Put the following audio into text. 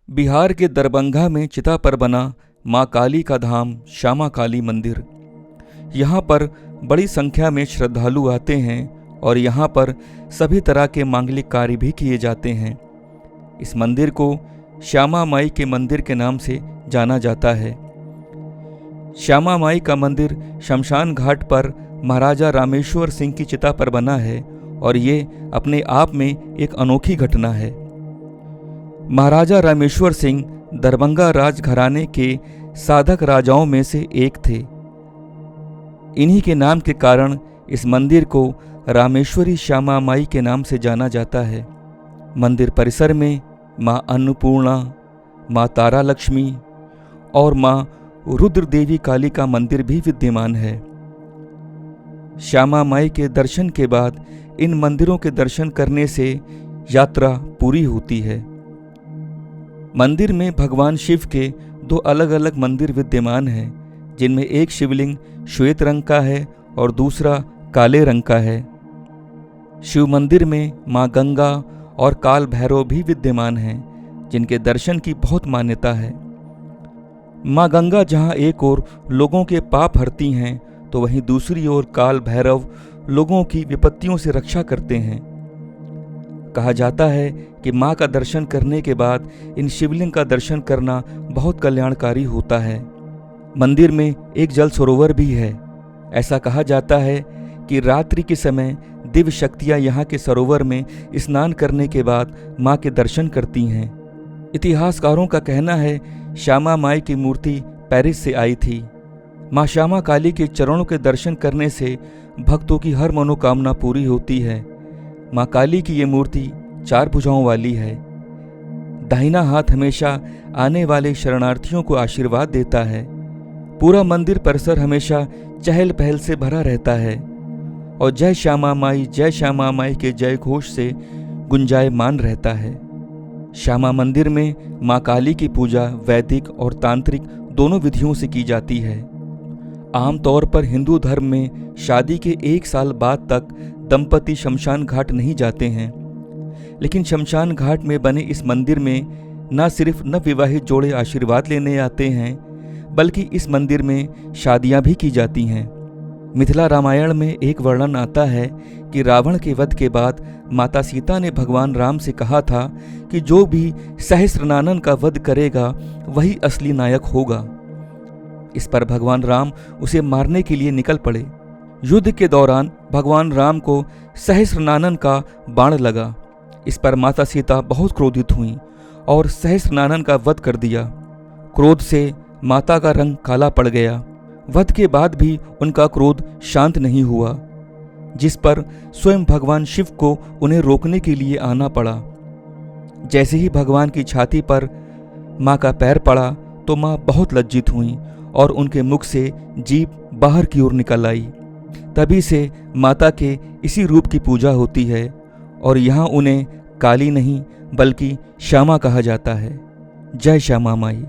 बिहार के दरभंगा में चिता पर बना माँ काली का धाम श्यामा काली मंदिर। यहाँ पर बड़ी संख्या में श्रद्धालु आते हैं और यहाँ पर सभी तरह के मांगलिक कार्य भी किए जाते हैं। इस मंदिर को श्यामा माई के मंदिर के नाम से जाना जाता है। श्यामा माई का मंदिर शमशान घाट पर महाराजा रामेश्वर सिंह की चिता पर बना है और ये अपने आप में एक अनोखी घटना है। महाराजा रामेश्वर सिंह दरभंगा राजघराने के साधक राजाओं में से एक थे। इन्हीं के नाम के कारण इस मंदिर को रामेश्वरी श्यामा माई के नाम से जाना जाता है। मंदिर परिसर में माँ अन्नपूर्णा, माँ तारा लक्ष्मी और माँ रुद्र देवी काली का मंदिर भी विद्यमान है। श्यामा माई के दर्शन के बाद इन मंदिरों के दर्शन करने से यात्रा पूरी होती है। मंदिर में भगवान शिव के दो अलग अलग मंदिर विद्यमान हैं, जिनमें एक शिवलिंग श्वेत रंग का है और दूसरा काले रंग का है। शिव मंदिर में माँ गंगा और काल भैरव भी विद्यमान हैं, जिनके दर्शन की बहुत मान्यता है। माँ गंगा जहाँ एक ओर लोगों के पाप हरती हैं, तो वहीं दूसरी ओर काल भैरव लोगों की विपत्तियों से रक्षा करते हैं। कहा जाता है कि माँ का दर्शन करने के बाद इन शिवलिंग का दर्शन करना बहुत कल्याणकारी होता है। मंदिर में एक जल सरोवर भी है। ऐसा कहा जाता है कि रात्रि के समय दिव्य शक्तियाँ यहाँ के सरोवर में स्नान करने के बाद माँ के दर्शन करती हैं। इतिहासकारों का कहना है श्यामा माई की मूर्ति पेरिस से आई थी। माँ श्यामा काली के चरणों के दर्शन करने से भक्तों की हर मनोकामना पूरी होती है। माँ काली की ये मूर्ति 4 भुजाओं वाली है। दाहिना हाथ हमेशा आने वाले शरणार्थियों को आशीर्वाद देता है। पूरा मंदिर परिसर हमेशा चहल पहल से भरा रहता है और जय श्यामा माई के जय घोष से गुंजायमान रहता है। श्यामा मंदिर में माँ काली की पूजा वैदिक और तांत्रिक दोनों विधियों से की जाती है। आमतौर पर हिंदू धर्म में शादी के 1 साल बाद तक दंपति शमशान घाट नहीं जाते हैं, लेकिन शमशान घाट में बने इस मंदिर में न सिर्फ नवविवाहित जोड़े आशीर्वाद लेने आते हैं, बल्कि इस मंदिर में शादियां भी की जाती हैं। मिथिला रामायण में एक वर्णन आता है कि रावण के वध के बाद माता सीता ने भगवान राम से कहा था कि जो भी सहस्रनानन का वध करेगा वही असली नायक होगा। इस पर भगवान राम उसे मारने के लिए निकल पड़े। युद्ध के दौरान भगवान राम को सहस्रनानन का बाण लगा। इस पर माता सीता बहुत क्रोधित हुईं और सहस्रनानन का वध कर दिया। क्रोध से माता का रंग काला पड़ गया। वध के बाद भी उनका क्रोध शांत नहीं हुआ, जिस पर स्वयं भगवान शिव को उन्हें रोकने के लिए आना पड़ा। जैसे ही भगवान की छाती पर माँ का पैर पड़ा तो माँ बहुत लज्जित हुईं और उनके मुख से जीभ बाहर की ओर निकल आई। तभी से माता के इसी रूप की पूजा होती है और यहाँ उन्हें काली नहीं बल्कि श्यामा कहा जाता है। जय श्यामा माई।